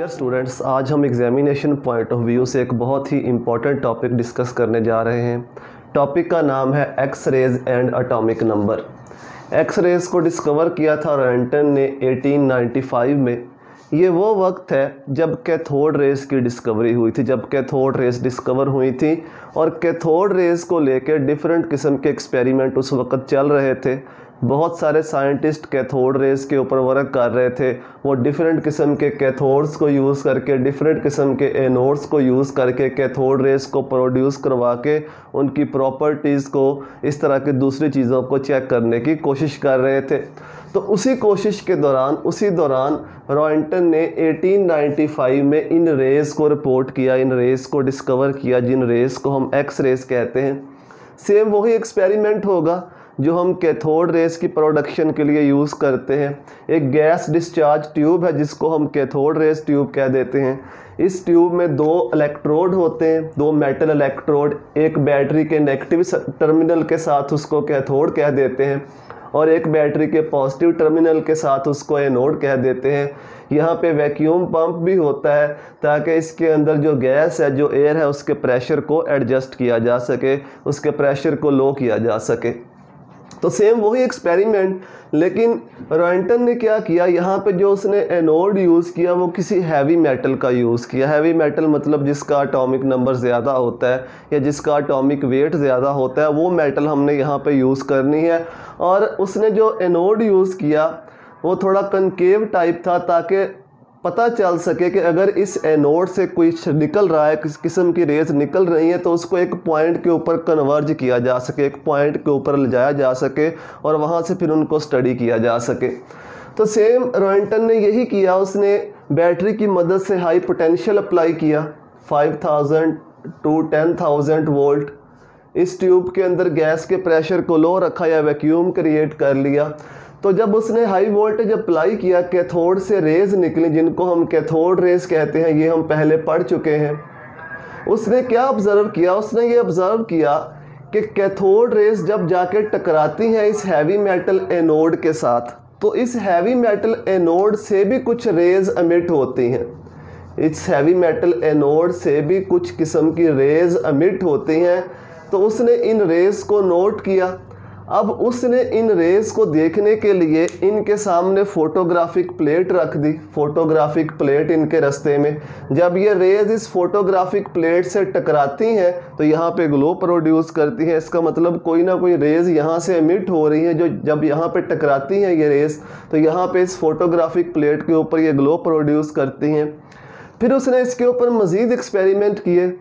Students, आज हम examination point of view से एक बहुत ही इम्पॉर्टेंट टॉपिक डिस्कस करने जा रहे हैं। टॉपिक का नाम है X rays and atomic number. X rays को डिस्कवर किया था रॉयंटन ने 1895 में। ये वो वक्त है जब कैथोड रेज की डिस्कवरी हुई थी, जब कैथोड रेज डिस्कवर हुई थी और कैथोड रेज को लेकर डिफरेंट किस्म के एक्सपेरिमेंट उस वक्त चल रहे थे। बहुत सारे साइंटिस्ट कैथोड रेज के ऊपर वर्क कर रहे थे। वो डिफरेंट किस्म के कैथोड्स को यूज़ करके, डिफरेंट किस्म के एनोड्स को यूज़ करके कैथोड रेज को प्रोड्यूस करवा के उनकी प्रॉपर्टीज़ को, इस तरह की दूसरी चीज़ों को चेक करने की कोशिश कर रहे थे। तो उसी कोशिश के दौरान रॉयंटन ने 1895 में इन रेज़ को रिपोर्ट किया, इन रेज़ को डिस्कवर किया, जिन रेज़ को हम एक्स रेज़ कहते हैं। सेम वही एक्सपेरिमेंट होगा जो हम कैथोड रेज की प्रोडक्शन के लिए यूज़ करते हैं। एक गैस डिस्चार्ज ट्यूब है जिसको हम कैथोड रेज ट्यूब कह देते हैं। इस ट्यूब में दो इलेक्ट्रोड होते हैं, दो मेटल इलेक्ट्रोड। एक बैटरी के नेगेटिव टर्मिनल के साथ उसको कैथोड कह देते हैं और एक बैटरी के पॉजिटिव टर्मिनल के साथ उसको एनोड कह देते हैं। यहाँ पे वैक्यूम पंप भी होता है ताकि इसके अंदर जो गैस है, जो एयर है, उसके प्रेशर को एडजस्ट किया जा सके, उसके प्रेशर को लो किया जा सके। तो सेम वही एक्सपेरिमेंट, लेकिन रॉयंटन ने क्या किया, यहाँ पे जो उसने एनोड यूज़ किया वो किसी हैवी मेटल का यूज़ किया। हैवी मेटल मतलब जिसका एटॉमिक नंबर ज़्यादा होता है या जिसका एटॉमिक वेट ज़्यादा होता है, वो मेटल हमने यहाँ पे यूज़ करनी है। और उसने जो एनोड यूज़ किया वो थोड़ा कनकेव टाइप था ताकि पता चल सके कि अगर इस एनोड से कोई निकल रहा है, किस किस्म की रेज निकल रही है, तो उसको एक पॉइंट के ऊपर कन्वर्ज किया जा सके, एक पॉइंट के ऊपर ले जाया जा सके और वहाँ से फिर उनको स्टडी किया जा सके। तो सेम रॉयंटन ने यही किया। उसने बैटरी की मदद से हाई पोटेंशियल अप्लाई किया, 5000 to 10,000 वोल्ट। इस ट्यूब के अंदर गैस के प्रेशर को लो रखा या वैक्यूम क्रिएट कर लिया। तो जब उसने हाई वोल्टेज अप्लाई किया, कैथोड से रेज निकली जिनको हम कैथोड रेज कहते हैं, ये हम पहले पढ़ चुके हैं। उसने क्या ऑब्ज़र्व किया, उसने ये ऑब्ज़र्व किया कि कैथोड रेज जब जाके टकराती हैं इस हैवी मेटल एनोड के साथ, तो इस हैवी मेटल एनोड से भी कुछ रेज एमिट होती हैं। इस हैवी मेटल एनोड से भी कुछ किस्म की रेज एमिट होती हैं। तो उसने इन रेज को नोट किया। अब उसने इन रेज को देखने के लिए इनके सामने फोटोग्राफिक प्लेट रख दी। फोटोग्राफिक प्लेट इनके रास्ते में, जब ये रेज इस फोटोग्राफिक प्लेट से टकराती हैं तो यहाँ पे ग्लो प्रोड्यूस करती हैं। इसका मतलब कोई ना कोई रेज यहाँ से एमिट हो रही है, जो जब यहाँ पे टकराती हैं ये रेज तो यहाँ पे इस फोटोग्राफिक प्लेट के ऊपर ये ग्लो प्रोड्यूस करती हैं। फिर उसने इसके ऊपर मज़ीद एक्सपेरिमेंट किए।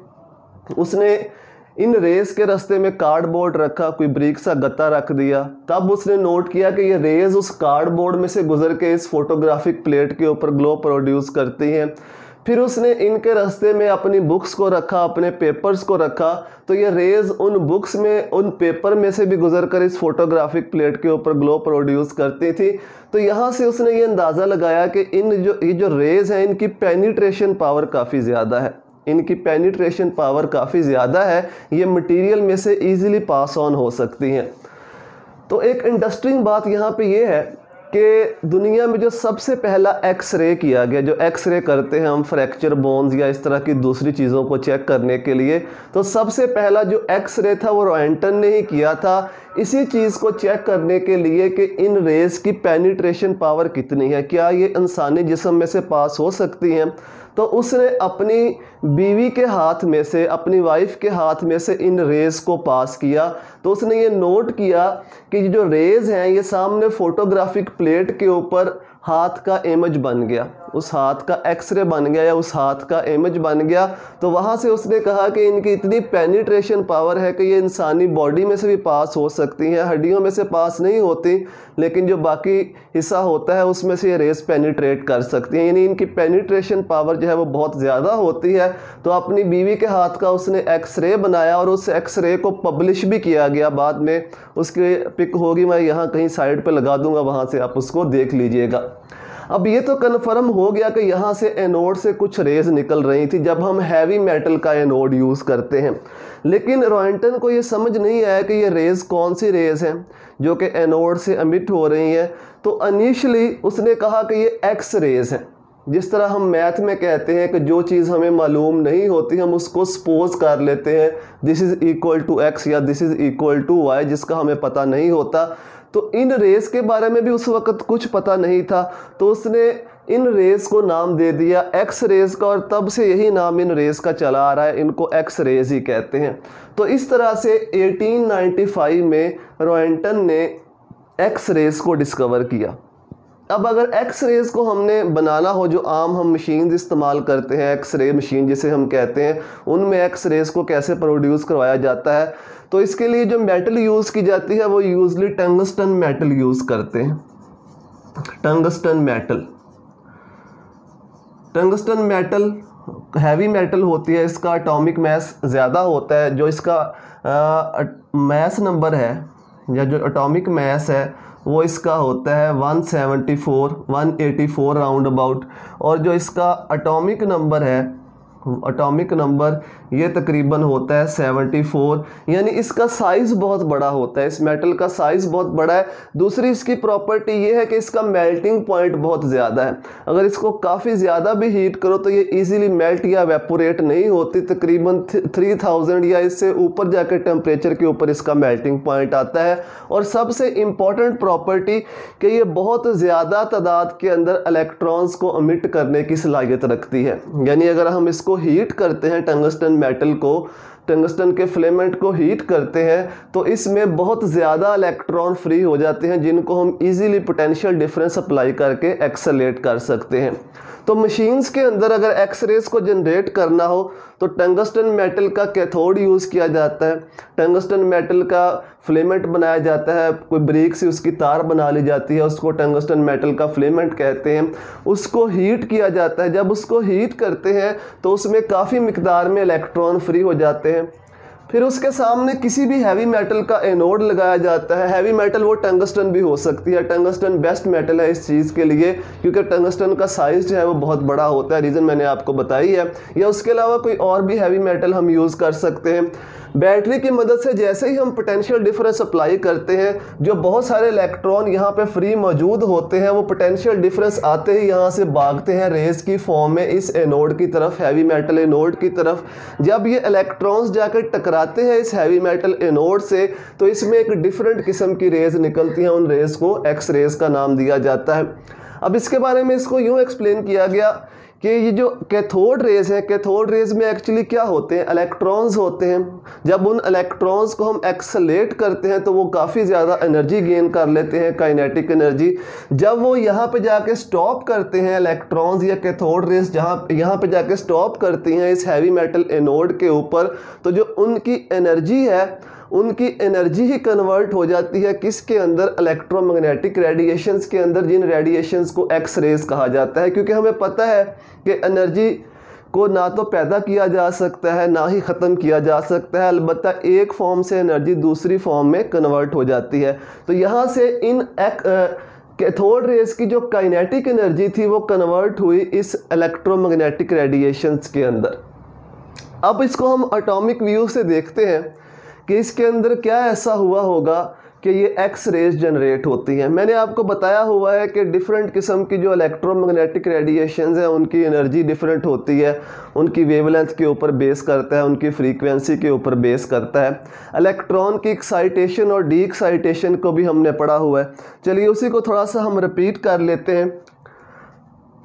उसने इन रेज के रास्ते में कार्डबोर्ड रखा, कोई ब्रिक सा गत्ता रख दिया। तब उसने नोट किया कि ये रेज उस कार्डबोर्ड में से गुजर के इस फोटोग्राफिक प्लेट के ऊपर ग्लो प्रोड्यूस करती हैं। फिर उसने इनके रास्ते में अपनी बुक्स को रखा, अपने पेपर्स को रखा, तो ये रेज उन बुक्स में, उन पेपर में से भी गुजर कर इस फोटोग्राफिक प्लेट के ऊपर ग्लो प्रोड्यूस करती थी। तो यहाँ से उसने ये अंदाज़ा लगाया कि ये जो रेज हैं इनकी पेनिट्रेशन पावर काफ़ी ज़्यादा है, इनकी पेनिट्रेशन पावर काफ़ी ज़्यादा है, ये मटेरियल में से इजीली पास ऑन हो सकती हैं। तो एक इंटरेस्टिंग बात यहाँ पे ये है कि दुनिया में जो सबसे पहला एक्सरे किया गया, जो एक्सरे करते हैं हम फ्रैक्चर बोन्स या इस तरह की दूसरी चीज़ों को चेक करने के लिए, तो सबसे पहला जो एक्सरे था वो रॉयंटन ने ही किया था, इसी चीज़ को चेक करने के लिए कि इन रेज की पेनिट्रेशन पावर कितनी है, क्या ये इंसानी जिस्म में से पास हो सकती हैं। तो उसने अपनी बीवी के हाथ में से, अपनी वाइफ के हाथ में से इन रेज़ को पास किया। तो उसने ये नोट किया कि जो रेज़ हैं ये सामने फोटोग्राफिक प्लेट के ऊपर हाथ का इमेज बन गया, उस हाथ का एक्सरे बन गया या उस हाथ का इमेज बन गया। तो वहाँ से उसने कहा कि इनकी इतनी पेनिट्रेशन पावर है कि ये इंसानी बॉडी में से भी पास हो सकती हैं, हड्डियों में से पास नहीं होती, लेकिन जो बाकी हिस्सा होता है उसमें से ये रेस पेनिट्रेट कर सकती हैं, यानी इनकी पेनिट्रेशन पावर जो है वो बहुत ज़्यादा होती है। तो अपनी बीवी के हाथ का उसने एक्सरे बनाया और उस एक्सरे को पब्लिश भी किया गया। बाद में उसकी पिक होगी, मैं यहाँ कहीं साइड पे लगा दूंगा, वहाँ से आप उसको देख लीजिएगा। अब ये तो कन्फर्म हो गया कि यहाँ से एनोड से कुछ रेज निकल रही थी जब हम हैवी मेटल का एनोड यूज़ करते हैं, लेकिन रॉयंटन को ये समझ नहीं आया कि ये रेज कौन सी रेज हैं जो कि एनोड से एमिट हो रही हैं। तो इनिशियली उसने कहा कि ये एक्स रेज हैं, जिस तरह हम मैथ में कहते हैं कि जो चीज़ हमें मालूम नहीं होती हम उसको सपोज कर लेते हैं, this is equal to X या this is equal to Y, जिसका हमें पता नहीं होता। तो इन रेस के बारे में भी उस वक़्त कुछ पता नहीं था, तो उसने इन रेस को नाम दे दिया एक्स रेस का, और तब से यही नाम इन रेस का चला आ रहा है, इनको एक्स रेस ही कहते हैं। तो इस तरह से 1895 में रॉयंटन ने एक्स रेस को डिस्कवर किया। अब अगर एक्स रेस को हमने बनाना हो, जो आम हम मशीन इस्तेमाल करते हैं, एक्स रे मशीन जिसे हम कहते हैं, उनमें एक्स रेस को कैसे प्रोड्यूस करवाया जाता है, तो इसके लिए जो मेटल यूज़ की जाती है वो यूजली टंगस्टन मेटल यूज़ करते हैं। Tungsten metal, tungsten metal heavy metal होती है, इसका एटॉमिक मास ज़्यादा होता है। जो इसका मास नंबर है या जो एटॉमिक मास है वो इसका होता है 184 राउंड अबाउट, और जो इसका एटॉमिक नंबर है, एटॉमिक नंबर ये तकरीबन होता है 74, यानी इसका साइज़ बहुत बड़ा होता है, इस मेटल का साइज़ बहुत बड़ा है। दूसरी इसकी प्रॉपर्टी ये है कि इसका मेल्टिंग पॉइंट बहुत ज़्यादा है। अगर इसको काफ़ी ज़्यादा भी हीट करो तो ये इजीली मेल्ट या वेपोरेट नहीं होती, तकरीबन 3000 या इससे ऊपर जाकर टेम्परेचर के ऊपर इसका मेल्टिंग पॉइंट आता है। और सबसे इम्पॉर्टेंट प्रॉपर्टी कि ये बहुत ज़्यादा तादाद के अंदर इलेक्ट्रॉन्स को अमिट करने की सलाहियत रखती है, यानी अगर हम इसको हीट करते हैं, टंगस्टन मेटल को, टंगस्टन के फिलेमेंट को हीट करते हैं, तो इसमें बहुत ज़्यादा इलेक्ट्रॉन फ्री हो जाते हैं जिनको हम इजीली पोटेंशियल डिफरेंस अप्लाई करके एक्सेलरेट कर सकते हैं। तो मशीन्स के अंदर अगर एक्स रेस को जनरेट करना हो तो टंगस्टन मेटल का कैथोड यूज़ किया जाता है, टंगस्टन मेटल का फिलेमेंट बनाया जाता है, कोई ब्रिक से उसकी तार बना ली जाती है, उसको टंगस्टन मेटल का फिलेमेंट कहते हैं। उसको हीट किया जाता है, जब उसको हीट करते हैं तो उसमें काफ़ी मिकदार में इलेक्ट्रॉन फ्री हो जाते हैं। फिर उसके सामने किसी भी हैवी मेटल का एनोड लगाया जाता है। हैवी मेटल वो टंगस्टन भी हो सकती है, टंगस्टन बेस्ट मेटल है इस चीज़ के लिए क्योंकि टंगस्टन का साइज़ जो है वो बहुत बड़ा होता है, रीज़न मैंने आपको बताई है। या उसके अलावा कोई और भी हैवी मेटल हम यूज़ कर सकते हैं। बैटरी की मदद से जैसे ही हम पोटेंशियल डिफरेंस अप्लाई करते हैं, जो बहुत सारे इलेक्ट्रॉन यहाँ पे फ्री मौजूद होते हैं वो पोटेंशियल डिफरेंस आते ही यहाँ से भागते हैं रेस की फॉर्म में इस एनोड की तरफ, हैवी मेटल एनोड की तरफ। जब ये इलेक्ट्रॉन्स जाकर टकराते हैं इस हैवी मेटल एनोड से तो इसमें एक डिफरेंट किस्म की रेज निकलती हैं, उन रेस को एक्स रेस का नाम दिया जाता है। अब इसके बारे में इसको यूँ एक्सप्लेन किया गया कि ये जो कैथोड रेज है, कैथोड रेज में एक्चुअली क्या होते हैं, इलेक्ट्रॉन्स होते हैं। जब उन इलेक्ट्रॉन्स को हम एक्सेलेरेट करते हैं तो वो काफ़ी ज़्यादा एनर्जी गेन कर लेते हैं, काइनेटिक एनर्जी। जब वो यहाँ पे जाके स्टॉप करते हैं इलेक्ट्रॉन्स या कैथोड रेज यहाँ पे जाके स्टॉप करती हैं इस हैवी मेटल एनोड के ऊपर, तो जो उनकी एनर्जी है उनकी एनर्जी ही कन्वर्ट हो जाती है किसके अंदर, इलेक्ट्रोमैग्नेटिक रेडिएशंस के अंदर, जिन रेडिएशंस को एक्स रेज कहा जाता है। क्योंकि हमें पता है कि एनर्जी को ना तो पैदा किया जा सकता है ना ही ख़त्म किया जा सकता है, अलबत्ता एक फॉर्म से एनर्जी दूसरी फॉर्म में कन्वर्ट हो जाती है। तो यहाँ से इन कैथोड रेज की जो काइनेटिक एनर्जी थी वो कन्वर्ट हुई इस इलेक्ट्रोमैग्नेटिक रेडिएशंस के अंदर। अब इसको हम एटॉमिक व्यू से देखते हैं कि इसके अंदर क्या ऐसा हुआ होगा कि ये एक्स रेज जनरेट होती हैं। मैंने आपको बताया हुआ है कि डिफरेंट किस्म की जो इलेक्ट्रोमैग्नेटिक रेडिएशंस हैं उनकी एनर्जी डिफरेंट होती है, उनकी वेवलेंथ के ऊपर बेस करता है, उनकी फ्रीक्वेंसी के ऊपर बेस करता है। इलेक्ट्रॉन की एक्साइटेशन और डी एक्साइटेशन को भी हमने पढ़ा हुआ है। चलिए उसी को थोड़ा सा हम रिपीट कर लेते हैं।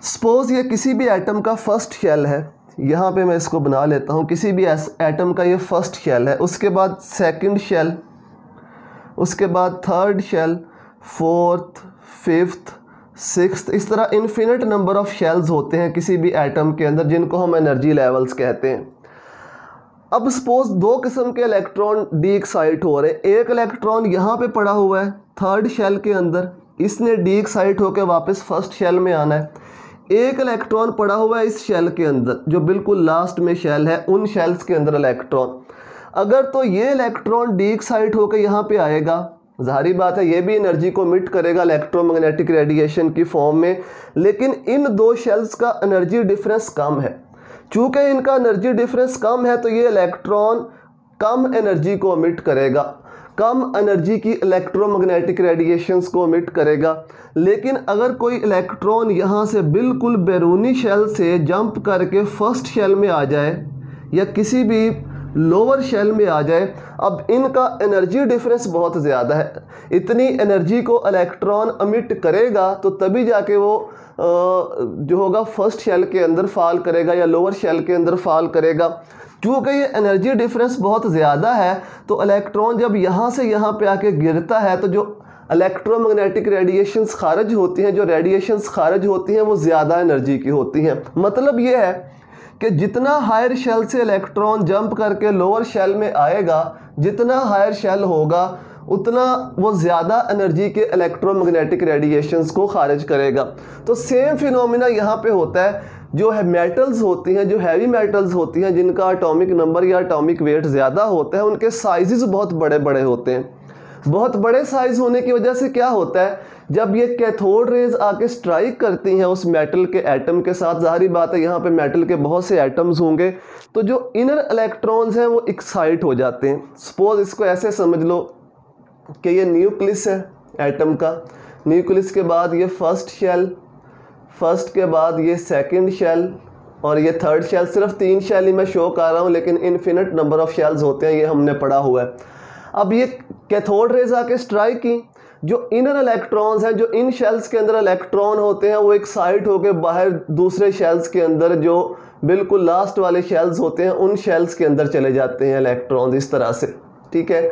सपोज़ ये किसी भी एटम का फर्स्ट शेल है, यहाँ पे मैं इसको बना लेता हूँ, किसी भी एटम का ये फर्स्ट शेल है, उसके बाद सेकंड शेल, उसके बाद third shell, fourth, fifth, sixth, इस तरह इन्फिनिट नंबर ऑफ शेल्स होते हैं किसी भी एटम के अंदर जिनको हम एनर्जी लेवल्स कहते हैं। अब सपोज दो किस्म के इलेक्ट्रॉन डी एक्साइट हो रहे हैं। एक इलेक्ट्रॉन यहाँ पे पड़ा हुआ है थर्ड शेल के अंदर, इसने डी एक्साइट होकर वापस फर्स्ट शेल में आना है। एक इलेक्ट्रॉन पड़ा हुआ है इस शेल के अंदर जो बिल्कुल लास्ट में शेल है, उन शेल्स के अंदर इलेक्ट्रॉन। अगर तो ये इलेक्ट्रॉन डी एक्साइट होकर यहाँ पे आएगा, ज़ाहिर बात है ये भी एनर्जी को मिट करेगा इलेक्ट्रोमैग्नेटिक रेडिएशन की फॉर्म में, लेकिन इन दो शेल्स का एनर्जी डिफरेंस कम है। चूँकि इनका एनर्जी डिफरेंस कम है तो ये इलेक्ट्रॉन कम एनर्जी को मिट करेगा। कम एनर्जी की इलेक्ट्रोमैग्नेटिक रेडिएशंस को एमिट करेगा। लेकिन अगर कोई इलेक्ट्रॉन यहाँ से बिल्कुल बैरूनी शेल से जंप करके फर्स्ट शेल में आ जाए या किसी भी लोअर शेल में आ जाए, अब इनका एनर्जी डिफरेंस बहुत ज़्यादा है। इतनी एनर्जी को इलेक्ट्रॉन एमिट करेगा तो तभी जाके वो जो होगा फर्स्ट शेल के अंदर फॉल करेगा या लोअर शेल के अंदर फॉल करेगा। क्योंकि ये एनर्जी डिफरेंस बहुत ज़्यादा है तो इलेक्ट्रॉन जब यहाँ से यहाँ पे आके गिरता है तो जो इलेक्ट्रोमैग्नेटिक रेडिएशंस खारिज होती हैं, जो रेडिएशंस खारिज होती हैं वो ज़्यादा एनर्जी की होती हैं। मतलब ये है कि जितना हायर शेल से इलेक्ट्रॉन जंप करके लोअर शेल में आएगा, जितना हायर शेल होगा उतना वो ज़्यादा एनर्जी के इलेक्ट्रोमैग्नेटिक रेडिएशंस को खारिज करेगा। तो सेम फिनोमिना यहाँ पे होता है। जो है मेटल्स होती हैं, जो हैवी मेटल्स होती हैं, जिनका एटॉमिक नंबर या एटॉमिक वेट ज़्यादा होता है, उनके साइजेस बहुत बड़े बड़े होते हैं। बहुत बड़े साइज़ होने की वजह से क्या होता है, जब ये कैथोड रेज आके स्ट्राइक करती हैं उस मेटल के एटम के साथ, ज़ाहिर बात है यहाँ पे मेटल के बहुत से एटम्स होंगे, तो जो इनर इलेक्ट्रॉन्स हैं वो एक्साइट हो जाते हैं। सपोज इसको ऐसे समझ लो कि ये न्यूक्लियस है एटम का, न्यूक्लियस के बाद ये फर्स्ट शेल, फर्स्ट के बाद ये सेकंड शेल और ये थर्ड शेल। सिर्फ 3 शेल ही मैं शो कर रहा हूँ, लेकिन इन्फिनिट नंबर ऑफ शेल्स होते हैं, ये हमने पढ़ा हुआ है। अब ये कैथोड रेज आके स्ट्राइक की, जो इनर इलेक्ट्रॉन्स हैं, जो इन शेल्स के अंदर इलेक्ट्रॉन होते हैं, वो एक्साइट होकर बाहर दूसरे शेल्स के अंदर, जो बिल्कुल लास्ट वाले शेल्स होते हैं, उन शेल्स के अंदर चले जाते हैं इलेक्ट्रॉन्स इस तरह से। ठीक है,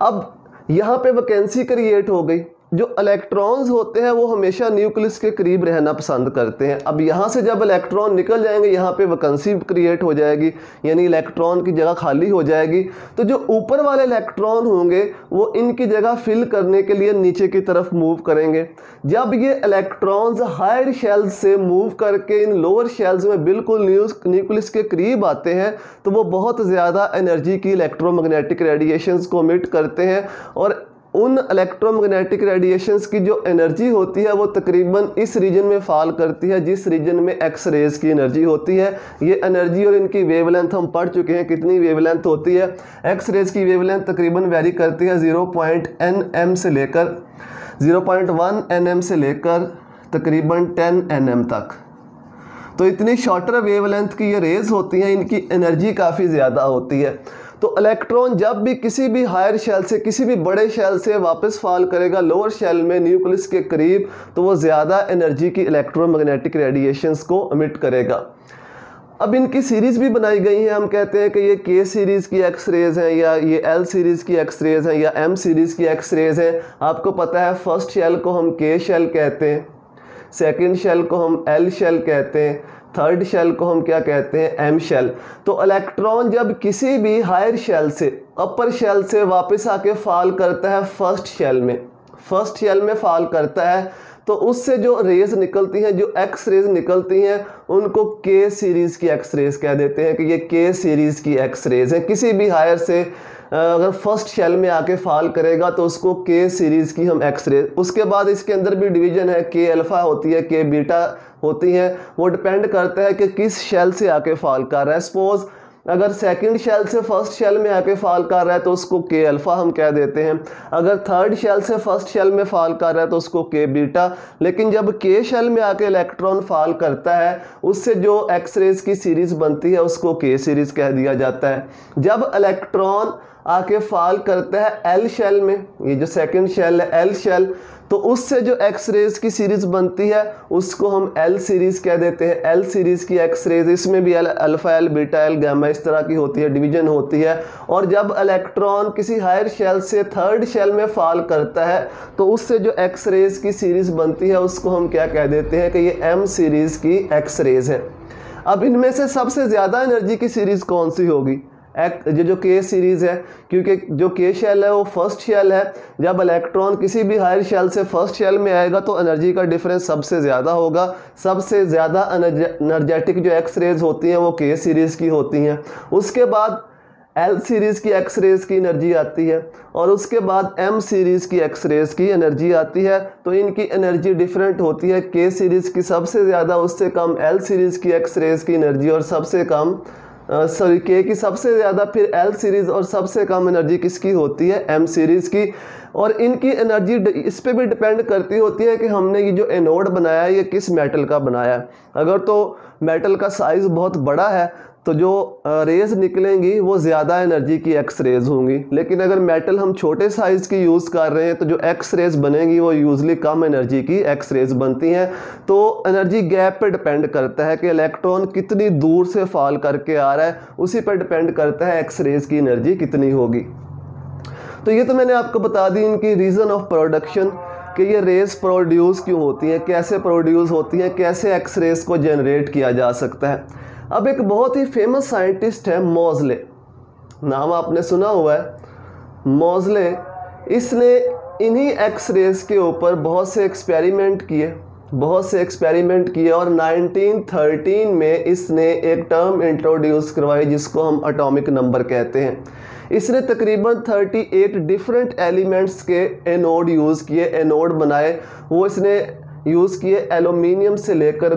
अब यहाँ पे वैकेंसी क्रिएट हो गई। जो इलेक्ट्रॉन्स होते हैं वो हमेशा न्यूक्लियस के करीब रहना पसंद करते हैं। अब यहाँ से जब इलेक्ट्रॉन निकल जाएंगे, यहाँ पे वैकेंसी क्रिएट हो जाएगी, यानी इलेक्ट्रॉन की जगह खाली हो जाएगी। तो जो ऊपर वाले इलेक्ट्रॉन होंगे वो इनकी जगह फिल करने के लिए नीचे की तरफ मूव करेंगे। जब ये इलेक्ट्रॉन्स हायर शेल्स से मूव करके इन लोअर शेल्स में बिल्कुल न्यूक्लियस के करीब आते हैं तो वो बहुत ज़्यादा एनर्जी की इलेक्ट्रोमैग्नेटिक रेडिएशंस को एमिट करते हैं। और उन इलेक्ट्रोमैग्नेटिक रेडिएशंस की जो एनर्जी होती है वो तकरीबन इस रीजन में फॉल करती है जिस रीजन में एक्स रेज की एनर्जी होती है। ये एनर्जी और इनकी वेवलेंथ हम पढ़ चुके हैं, कितनी वेवलेंथ होती है। एक्स रेज की वेवलेंथ तकरीबन वेरी करती है 0.1 से लेकर 0.1 nm से लेकर तकरीबन 10 nm तक। तो इतनी शॉर्टर वेवलेंथ की ये रेज होती हैं, इनकी एनर्जी काफ़ी ज़्यादा होती है। तो इलेक्ट्रॉन जब भी किसी भी हायर शेल से, किसी भी बड़े शेल से वापस फॉल करेगा लोअर शेल में न्यूक्लियस के करीब, तो वो ज़्यादा एनर्जी की इलेक्ट्रोमैग्नेटिक रेडिएशंस को एमिट करेगा। अब इनकी सीरीज़ भी बनाई गई है। हम कहते हैं कि ये के सीरीज़ की एक्स रेज हैं, या ये एल सीरीज़ की एक्स रेज हैं, या एम सीरीज़ की एक्स रेज हैं। आपको पता है फर्स्ट शेल को हम के शेल कहते हैं, सेकेंड शेल को हम एल शेल कहते हैं, थर्ड शेल को हम क्या कहते हैं, एम शेल। तो इलेक्ट्रॉन जब किसी भी हायर शेल से, अपर शेल से वापस आके फॉल करता है फर्स्ट शेल में, फर्स्ट शेल में फॉल करता है, तो उससे जो रेज निकलती हैं, जो एक्स रेज निकलती हैं, उनको के सीरीज़ की एक्स रेज कह देते हैं कि ये के सीरीज़ की एक्स रेज है। किसी भी हायर से अगर फर्स्ट शेल में आके फॉल करेगा तो उसको के सीरीज़ की हम एक्स रे। उसके बाद इसके अंदर भी डिवीजन है, के अल्फ़ा होती है, के बीटा होती है। वो डिपेंड करता है कि किस शेल से आके फॉल कर रहा है। सपोज अगर सेकंड शेल से फर्स्ट शेल में आके फॉल कर रहा है तो उसको के अल्फ़ा हम कह देते हैं। अगर थर्ड शेल से फर्स्ट शेल में फॉल कर रहा है तो उसको के बीटा। लेकिन जब के शेल में आके इलेक्ट्रॉन फॉल करता है, उससे जो एक्स रेज की सीरीज़ बनती है उसको के सीरीज़ कह दिया जाता है। जब इलेक्ट्रॉन आके फॉल करता है एल शेल में, ये जो सेकंड शेल है एल शेल, तो उससे जो एक्स रेज की सीरीज़ बनती है उसको हम एल सीरीज़ कह देते हैं। एल सीरीज़ की एक्स रेज, इसमें भी alpha L, beta L, gamma इस तरह की होती है, डिवीजन होती है। और जब इलेक्ट्रॉन किसी हायर शेल से थर्ड शेल में फॉल करता है तो उससे जो एक्स रेज की सीरीज़ बनती है उसको हम क्या कह देते हैं कि ये एम सीरीज़ की एक्स रेज है। अब इनमें से सबसे ज़्यादा एनर्जी की सीरीज़ कौन सी होगी? जो के सीरीज़ है, क्योंकि जो के शेल है वो फर्स्ट शेल है। जब इलेक्ट्रॉन किसी भी हायर शेल से फर्स्ट शेल में आएगा तो एनर्जी का डिफरेंस सबसे ज़्यादा होगा। सबसे ज़्यादा एनर्जेटिक जो एक्स रेज होती हैं वो के सीरीज़ की होती हैं। उसके बाद एल सीरीज़ की एक्स रेज की एनर्जी आती है और उसके बाद एम सीरीज़ की एक्स रेज की एनर्जी आती है। तो इनकी एनर्जी डिफरेंट होती है। के सीरीज़ की सबसे ज़्यादा, उससे कम एल सीरीज़ की एक्स रेज की एनर्जी और सबसे कम सॉरी के की सबसे ज़्यादा, फिर एल सीरीज़, और सबसे कम एनर्जी किसकी होती है, एम सीरीज़ की। और इनकी एनर्जी इस पे भी डिपेंड करती होती है कि हमने ये जो एनोड बनाया है ये किस मेटल का बनाया है। अगर तो मेटल का साइज़ बहुत बड़ा है तो जो रेज़ निकलेंगी वो ज़्यादा एनर्जी की एक्स रेज़ होंगी, लेकिन अगर मेटल हम छोटे साइज़ की यूज़ कर रहे हैं तो जो एक्स रेज़ बनेंगी वो यूजली कम एनर्जी की एक्स रेज़ बनती हैं। तो एनर्जी गैप पे डिपेंड करता है कि इलेक्ट्रॉन कितनी दूर से फॉल करके आ रहा है, उसी पर डिपेंड करता है एक्स रेज़ की एनर्जी कितनी होगी। तो ये तो मैंने आपको बता दी इनकी रीज़न ऑफ प्रोडक्शन कि ये रेज़ प्रोड्यूस क्यों होती हैं, कैसे प्रोड्यूस होती हैं, कैसे एक्स रेज़ को जनरेट किया जा सकता है। अब एक बहुत ही फेमस साइंटिस्ट है मोज़ले, नाम आपने सुना हुआ है मोज़ले। इसने इन्हीं एक्स रेज़ के ऊपर बहुत से एक्सपेरिमेंट किए और 1913 में इसने एक टर्म इंट्रोड्यूस करवाई जिसको हम एटॉमिक नंबर कहते हैं। इसने तकरीबन 38 डिफरेंट एलिमेंट्स के एनोड यूज़ किए, एनोड बनाए। वो इसने यूज़ किए एल्यूमिनियम से लेकर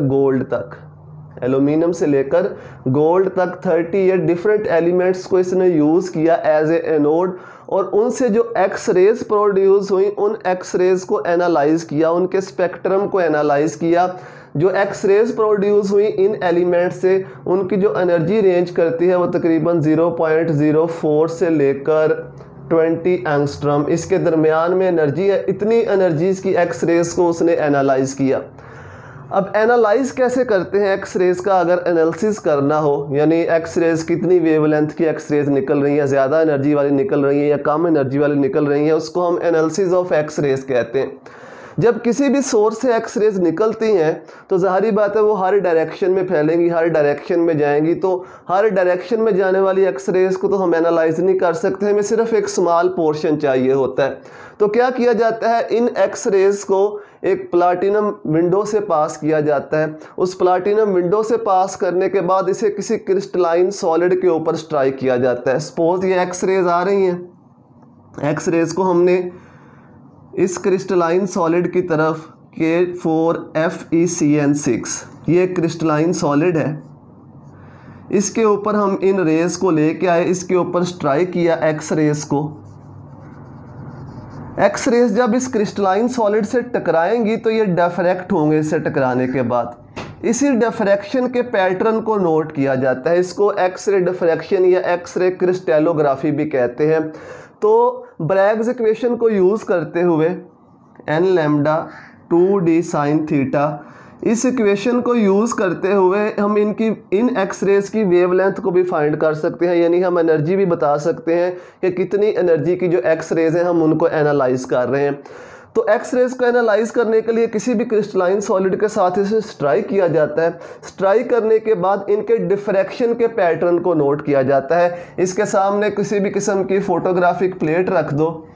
गोल्ड तक, 38 डिफरेंट एलिमेंट्स को इसने यूज़ किया एज ए एनोड, और उनसे जो एक्स रेज प्रोड्यूस हुई उन एक्स रेज को एनालाइज किया, उनके स्पेक्ट्रम को एनालाइज किया। जो एक्स रेज प्रोड्यूस हुई इन एलिमेंट से उनकी जो एनर्जी रेंज करती है वो तकरीबन 0.04 से लेकर 20 एंगस्ट्रॉम, इसके दरमियान में एनर्जी है। इतनी एनर्जीज की एक्स रेज को उसने एनालाइज किया। अब एनालाइज कैसे करते हैं एक्स रेज का, अगर एनालिसिस करना हो, यानी एक्स रेज कितनी वेवलेंथ की एक्स रेज निकल रही है, ज़्यादा एनर्जी वाली निकल रही है या कम एनर्जी वाली निकल रही है, उसको हम एनालिसिस ऑफ एक्स रेज कहते हैं। जब किसी भी सोर्स से एक्स रेज निकलती हैं तो ज़ाहिरी बात है वो हर डायरेक्शन में फैलेंगी, हर डायरेक्शन में जाएंगी। तो हर डायरेक्शन में जाने वाली एक्स रेज को तो हम एनालाइज नहीं कर सकते, हमें सिर्फ एक स्मॉल पोर्शन चाहिए होता है। तो क्या किया जाता है, इन एक्स रेज को एक प्लाटिनम विंडो से पास किया जाता है। उस प्लाटिनम विंडो से पास करने के बाद इसे किसी क्रिस्टलाइन सॉलिड के ऊपर स्ट्राइक किया जाता है। सपोज ये एक्स रेज आ रही हैं, एक्स रेज को हमने इस क्रिस्टलाइन सॉलिड की तरफ K4FeCN6, ये क्रिस्टलाइन सॉलिड है, इसके ऊपर हम इन रेज को लेके आए, इसके ऊपर स्ट्राइक किया एक्स रेज को। एक्स रेज जब इस क्रिस्टलाइन सॉलिड से टकराएंगी तो ये डिफ्रैक्ट होंगे इससे टकराने के बाद। इसी डिफ्रैक्शन के पैटर्न को नोट किया जाता है, इसको एक्स रे डिफ्रैक्शन या एक्स रे क्रिस्टलोग्राफी भी कहते हैं। तो ब्रैग्स इक्वेशन को यूज़ करते हुए n lambda 2d sine theta, इस इक्वेशन को यूज़ करते हुए हम इन एक्स रेज की वेवलेंथ को भी फाइंड कर सकते हैं, यानी हम एनर्जी भी बता सकते हैं कि कितनी एनर्जी की जो एक्स रेज हैं हम उनको एनालाइज कर रहे हैं। तो एक्स रेज को एनालाइज करने के लिए किसी भी क्रिस्टलाइन सॉलिड के साथ इसे स्ट्राइक किया जाता है। स्ट्राइक करने के बाद इनके डिफ्रैक्शन के पैटर्न को नोट किया जाता है। इसके सामने किसी भी किस्म की फोटोग्राफिक प्लेट रख दो,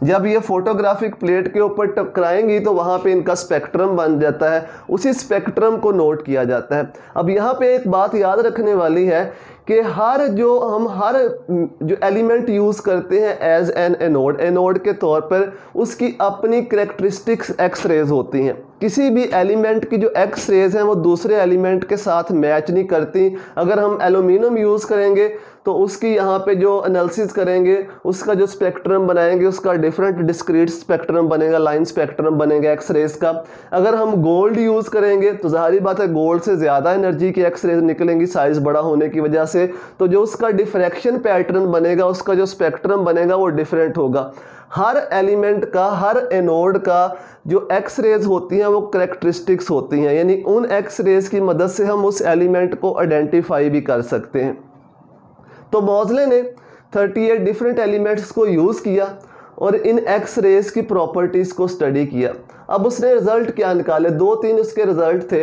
जब ये फोटोग्राफिक प्लेट के ऊपर टकराएंगी तो वहाँ पे इनका स्पेक्ट्रम बन जाता है, उसी स्पेक्ट्रम को नोट किया जाता है। अब यहाँ पे एक बात याद रखने वाली है कि हर जो एलिमेंट यूज़ करते हैं एज एन एनोड के तौर पर उसकी अपनी कैरेक्टरिस्टिक्स एक्स रेज होती हैं। किसी भी एलिमेंट की जो एक्स रेज हैं वो दूसरे एलिमेंट के साथ मैच नहीं करती। अगर हम एल्यूमिनियम यूज़ करेंगे तो उसकी यहाँ पे जो एनालिसिस करेंगे उसका जो स्पेक्ट्रम बनाएंगे उसका डिफरेंट डिस्क्रीट स्पेक्ट्रम बनेगा, लाइन स्पेक्ट्रम बनेगा एक्स रेज का। अगर हम गोल्ड यूज़ करेंगे तो ज़ाहिर बात है गोल्ड से ज़्यादा एनर्जी की एक्स रेज निकलेंगी साइज़ बड़ा होने की वजह से, तो जो उसका डिफ्रैक्शन पैटर्न बनेगा, उसका जो स्पेक्ट्रम बनेगा वो डिफरेंट होगा। हर एलिमेंट का, हर एनोड का जो एक्स रेज होती हैं वो कैरेक्टरिस्टिक्स होती हैं, यानी उन एक्स रेज की मदद से हम उस एलिमेंट को आइडेंटिफाई भी कर सकते हैं। तो मोज़ले ने 38 डिफरेंट एलिमेंट्स को यूज़ किया और इन एक्स रेज की प्रॉपर्टीज़ को स्टडी किया। अब उसने रिज़ल्ट क्या निकाले, 2-3 उसके रिज़ल्ट थे।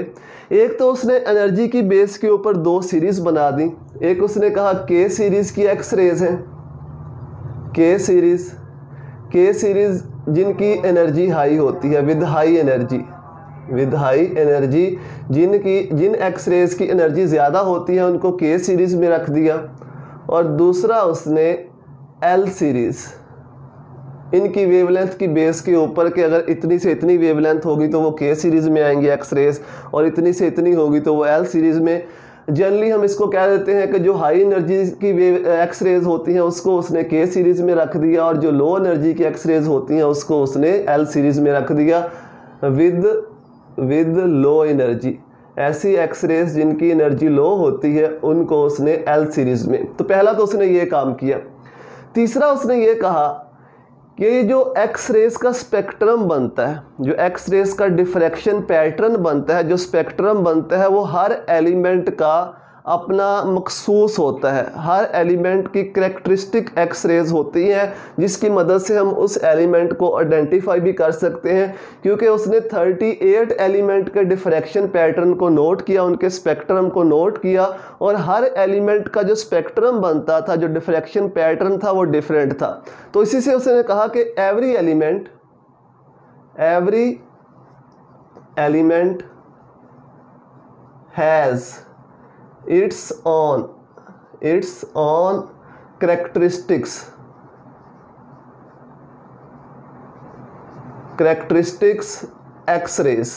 एक तो उसने एनर्जी की बेस के ऊपर 2 सीरीज़ बना दी। एक उसने कहा के सीरीज़ की एक्स रेज हैं, के सीरीज़ जिनकी एनर्जी हाई होती है, विद हाई एनर्जी, जिन एक्स रेज की एनर्जी ज़्यादा होती है उनको के सीरीज़ में रख दिया। और दूसरा उसने एल सीरीज़, इनकी वेवलेंथ की बेस के ऊपर कि अगर इतनी से इतनी वेवलेंथ होगी तो वो के सीरीज़ में आएंगी एक्स रेज, और इतनी से इतनी होगी तो वो एल सीरीज़ में जनरली हम इसको कह देते हैं कि जो हाई एनर्जी की वेव एक्स रेज होती हैं उसको उसने के सीरीज़ में रख दिया, और जो लो एनर्जी की एक्स रेज होती हैं उसको उसने एल सीरीज़ में रख दिया विद लो एनर्जी। ऐसी एक्स रेज जिनकी एनर्जी लो होती है उनको उसने एल सीरीज़ में। तो पहला तो उसने ये काम किया। तीसरा उसने ये कहा कि जो एक्स रेज का स्पेक्ट्रम बनता है, जो एक्स रेज का डिफ्रैक्शन पैटर्न बनता है, जो स्पेक्ट्रम बनता है, वो हर एलिमेंट का अपना मखसूस होता है। हर एलिमेंट की करैक्टरिस्टिक एक्स रेज होती हैं जिसकी मदद से हम उस एलिमेंट को आइडेंटिफाई भी कर सकते हैं, क्योंकि उसने 38 एलिमेंट के डिफ्रैक्शन पैटर्न को नोट किया, उनके स्पेक्ट्रम को नोट किया, और हर एलिमेंट का जो स्पेक्ट्रम बनता था, जो डिफ्रैक्शन पैटर्न था, वो डिफरेंट था। तो इसी से उसने कहा कि every element has its own characteristics X rays,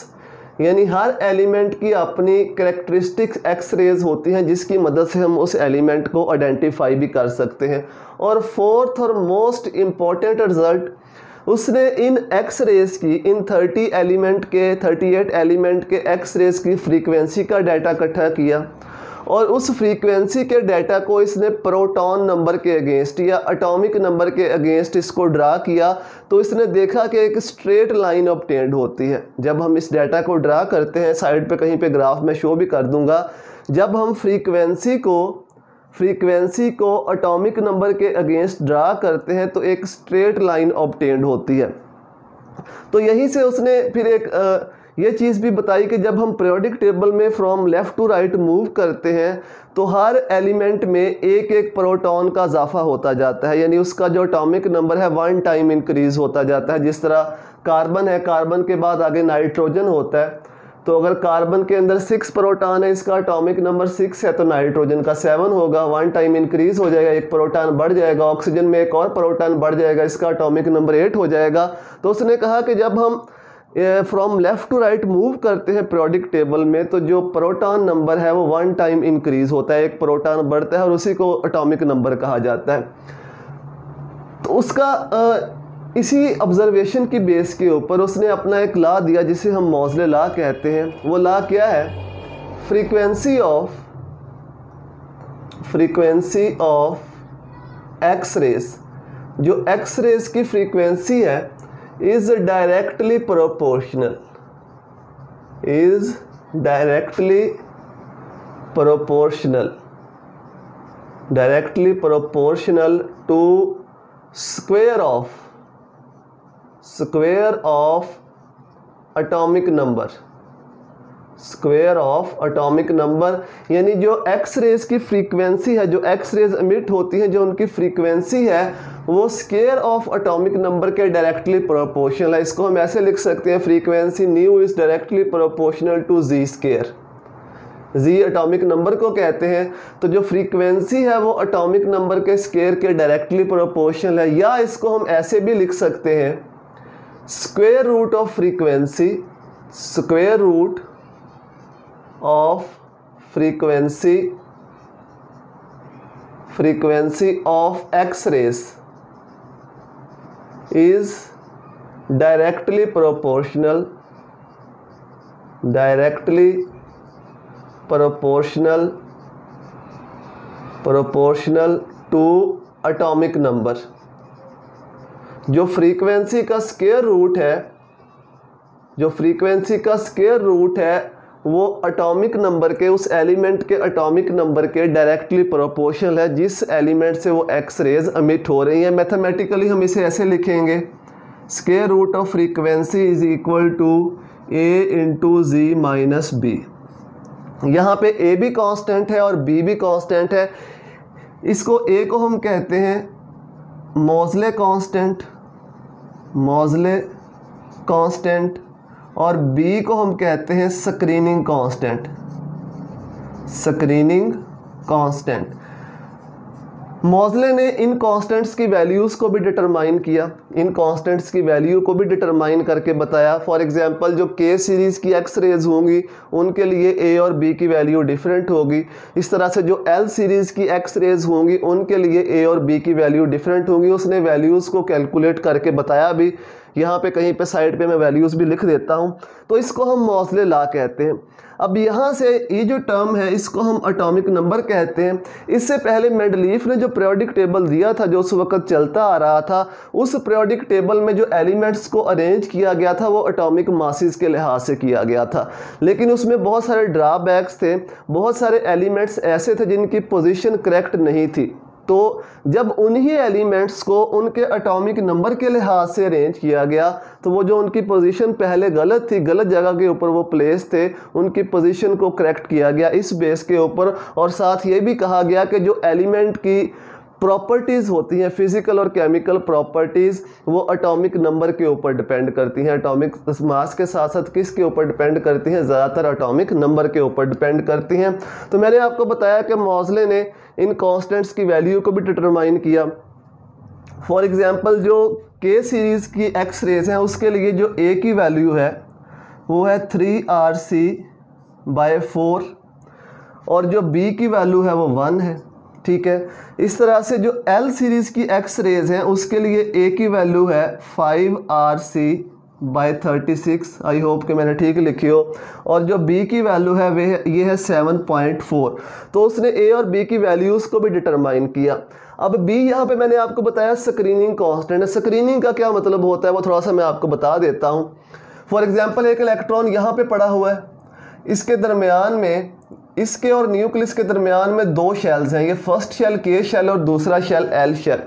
यानी हर एलिमेंट की अपनी करैक्टरिस्टिक्स एक्स रेज होती हैं जिसकी मदद से हम उस एलिमेंट को आइडेंटिफाई भी कर सकते हैं। और फोर्थ और मोस्ट इम्पॉर्टेंट रिजल्ट, उसने इन एक्स रेज की, इन 38 एलिमेंट के एक्स रेज की फ्रीक्वेंसी का डाटा इकट्ठा किया, और उस फ्रीक्वेंसी के डाटा को इसने प्रोटॉन नंबर के अगेंस्ट या एटॉमिक नंबर के अगेंस्ट इसको ड्रा किया। तो इसने देखा कि एक स्ट्रेट लाइन ऑब्टेन्ड होती है। जब हम इस डाटा को ड्रा करते हैं, साइड पे कहीं पे ग्राफ में शो भी कर दूंगा, जब हम फ्रीक्वेंसी को एटॉमिक नंबर के अगेंस्ट ड्रा करते हैं तो एक स्ट्रेट लाइन ऑब्टेन्ड होती है। तो यहीं से उसने फिर ये चीज़ भी बताई कि जब हम पीरियोडिक टेबल में from left to right move करते हैं तो हर एलिमेंट में एक एक प्रोटॉन का इजाफा होता जाता है, यानी उसका जो एटॉमिक नंबर है 1 टाइम इंक्रीज़ होता जाता है। जिस तरह कार्बन है, कार्बन के बाद आगे नाइट्रोजन होता है, तो अगर कार्बन के अंदर 6 प्रोटॉन है, इसका एटॉमिक नंबर 6 है, तो नाइट्रोजन का 7 होगा, 1 टाइम इंक्रीज़ हो जाएगा, एक प्रोटॉन बढ़ जाएगा। ऑक्सीजन में एक और प्रोटॉन बढ़ जाएगा, इसका एटॉमिक नंबर 8 हो जाएगा। तो उसने कहा कि जब हम from left to right move करते हैं पीरियोडिक टेबल में, तो जो प्रोटॉन नंबर है वो 1 टाइम इंक्रीज़ होता है, एक प्रोटॉन बढ़ता है, और उसी को एटॉमिक नंबर कहा जाता है। तो उसका इसी ऑब्जर्वेशन की बेस के ऊपर उसने अपना एक लॉ दिया जिसे हम मोज़ले लॉ कहते हैं। वो लॉ क्या है? फ्रीक्वेंसी ऑफ एक्स रेज, जो एक्स रेज की फ्रीक्वेंसी है is directly proportional to square of atomic number, यानी जो एक्स रेज की फ्रीक्वेंसी है, जो एक्स रेज एमिट होती हैं, जो उनकी फ्रीक्वेंसी है वो स्क्वायर ऑफ एटॉमिक नंबर के डायरेक्टली प्रोपोर्शनल है। इसको हम ऐसे लिख सकते हैं, frequency nu is directly proportional to Z square. Z atomic number को कहते हैं, तो जो फ्रीक्वेंसी है वो एटॉमिक नंबर के स्क्वायर के डायरेक्टली प्रोपोर्शनल है। या इसको हम ऐसे भी लिख सकते हैं, square root of frequency of X rays is directly proportional to atomic number। जो फ्रीक्वेंसी का स्क्वायर रूट है वो एटॉमिक नंबर के, उस एलिमेंट के एटॉमिक नंबर के डायरेक्टली प्रोपोर्शनल है जिस एलिमेंट से वो एक्स रेज एमिट हो रही हैं। मैथमेटिकली हम इसे ऐसे लिखेंगे, square root of frequency is equal to a into Z minus b. यहाँ पे ए भी कांस्टेंट है और बी भी कांस्टेंट है। इसको ए को हम कहते हैं मोज़ले कांस्टेंट, और बी को हम कहते हैं स्क्रीनिंग कांस्टेंट। मॉज़ले ने इन कांस्टेंट्स की वैल्यूज़ को भी डिटरमाइन किया, इन कांस्टेंट्स की वैल्यू को भी डिटरमाइन करके बताया। फॉर एग्जांपल जो के सीरीज़ की एक्स रेज होंगी उनके लिए ए और बी की वैल्यू डिफरेंट होगी। इस तरह से जो एल सीरीज़ की एक्स रेज होंगी उनके लिए ए और बी की वैल्यू डिफरेंट होंगी। उसने वैल्यूज़ को कैलकुलेट करके बताया भी, यहाँ पे कहीं पे साइड पे मैं वैल्यूज़ भी लिख देता हूँ। तो इसको हम मॉज़ले लॉ कहते हैं। अब यहाँ से ये जो टर्म है इसको हम एटॉमिक नंबर कहते हैं। इससे पहले मेंडलीफ ने जो पीरियोडिक टेबल दिया था जो उस वक्त चलता आ रहा था, उस पीरियोडिक टेबल में जो एलिमेंट्स को अरेंज किया गया था वो एटॉमिक मासेस के लिहाज से किया गया था, लेकिन उसमें बहुत सारे ड्रॉबैक्स थे। बहुत सारे एलिमेंट्स ऐसे थे जिनकी पोजीशन करेक्ट नहीं थी। तो जब उन्हीं एलिमेंट्स को उनके एटॉमिक नंबर के लिहाज से अरेंज किया गया तो वो जो उनकी पोजीशन पहले गलत थी, गलत जगह के ऊपर वो प्लेस थे, उनकी पोजीशन को करेक्ट किया गया इस बेस के ऊपर। और साथ ये भी कहा गया कि जो एलिमेंट की प्रॉपर्टीज़ होती हैं, फिजिकल और केमिकल प्रॉपर्टीज़, वो एटॉमिक नंबर के ऊपर डिपेंड करती हैं। एटॉमिक मास के साथ साथ किसके ऊपर डिपेंड करती हैं? ज़्यादातर एटॉमिक नंबर के ऊपर डिपेंड करती हैं। तो मैंने आपको बताया कि मॉज़ले ने इन कांस्टेंट्स की वैल्यू को भी डिटरमाइन किया। फॉर एग्जांपल जो के सीरीज़ की एक्स रेज हैं उसके लिए जो ए की वैल्यू है वो है 3RC/4 और जो बी की वैल्यू है वो 1 है। ठीक है, इस तरह से जो एल सीरीज़ की एक्स रेज हैं उसके लिए ए की वैल्यू है 5RC/36। आई होप कि मैंने ठीक लिखी हो। और जो बी की वैल्यू है ये है 7.4। तो उसने ए और बी की वैल्यूज़ को भी डिटरमाइन किया। अब बी यहाँ पे मैंने आपको बताया स्क्रीनिंग कांस्टेंट है। स्क्रीनिंग का क्या मतलब होता है वो थोड़ा सा मैं आपको बता देता हूँ। फॉर एग्जांपल एक इलेक्ट्रॉन यहाँ पे पड़ा हुआ है, इसके दरमियान में, इसके और न्यूक्लियस के दरमियान में दो शेल्स हैं। ये फर्स्ट शेल के शेल और दूसरा शेल एल शेल।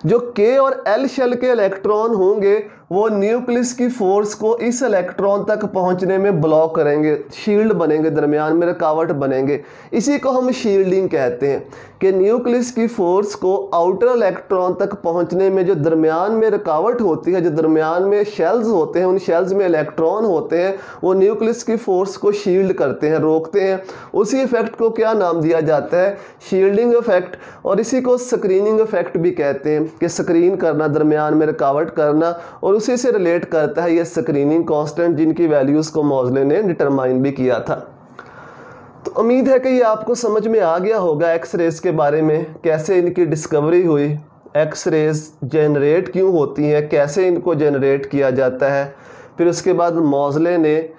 जो के और एल शेल के इलेक्ट्रॉन होंगे वो न्यूक्लियस की फोर्स को इस इलेक्ट्रॉन तक पहुंचने में ब्लॉक करेंगे, शील्ड बनेंगे, दरमियान में रुकावट बनेंगे। इसी को हम शील्डिंग कहते हैं कि न्यूक्लियस की फोर्स को आउटर इलेक्ट्रॉन तक पहुंचने में जो दरमियान में रुकावट होती है, जो दरमियान में शेल्स होते हैं, उन शेल्स में इलेक्ट्रॉन होते हैं, वो न्यूक्लियस की फोर्स को शील्ड करते हैं, रोकते हैं। उसी इफेक्ट को क्या नाम दिया जाता है? Shielding effect. और इसी को स्क्रीनिंग इफेक्ट भी कहते हैं कि स्क्रीन करना, दरमियान में रुकावट करना। और उसी से रिलेट करता है ये स्क्रीनिंग कांस्टेंट जिनकी वैल्यूज़ को मॉज़ले ने डिटरमाइन भी किया था। तो उम्मीद है कि ये आपको समझ में आ गया होगा एक्स रेज के बारे में, कैसे इनकी डिस्कवरी हुई, एक्स रेज जनरेट क्यों होती हैं, कैसे इनको जनरेट किया जाता है। फिर उसके बाद मॉज़ले ने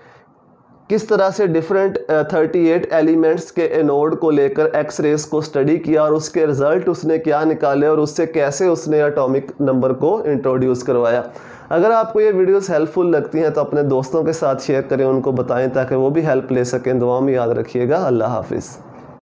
किस तरह से डिफरेंट 38 एलिमेंट्स के एनोड को लेकर एक्स रेज को स्टडी किया और उसके रिज़ल्ट उसने क्या निकाले और उससे कैसे उसने एटॉमिक नंबर को इंट्रोड्यूस करवाया। अगर आपको ये वीडियोस हेल्पफुल लगती हैं तो अपने दोस्तों के साथ शेयर करें, उनको बताएं ताकि वो भी हेल्प ले सकें। दुआ में याद रखिएगा। अल्लाह हाफिज़।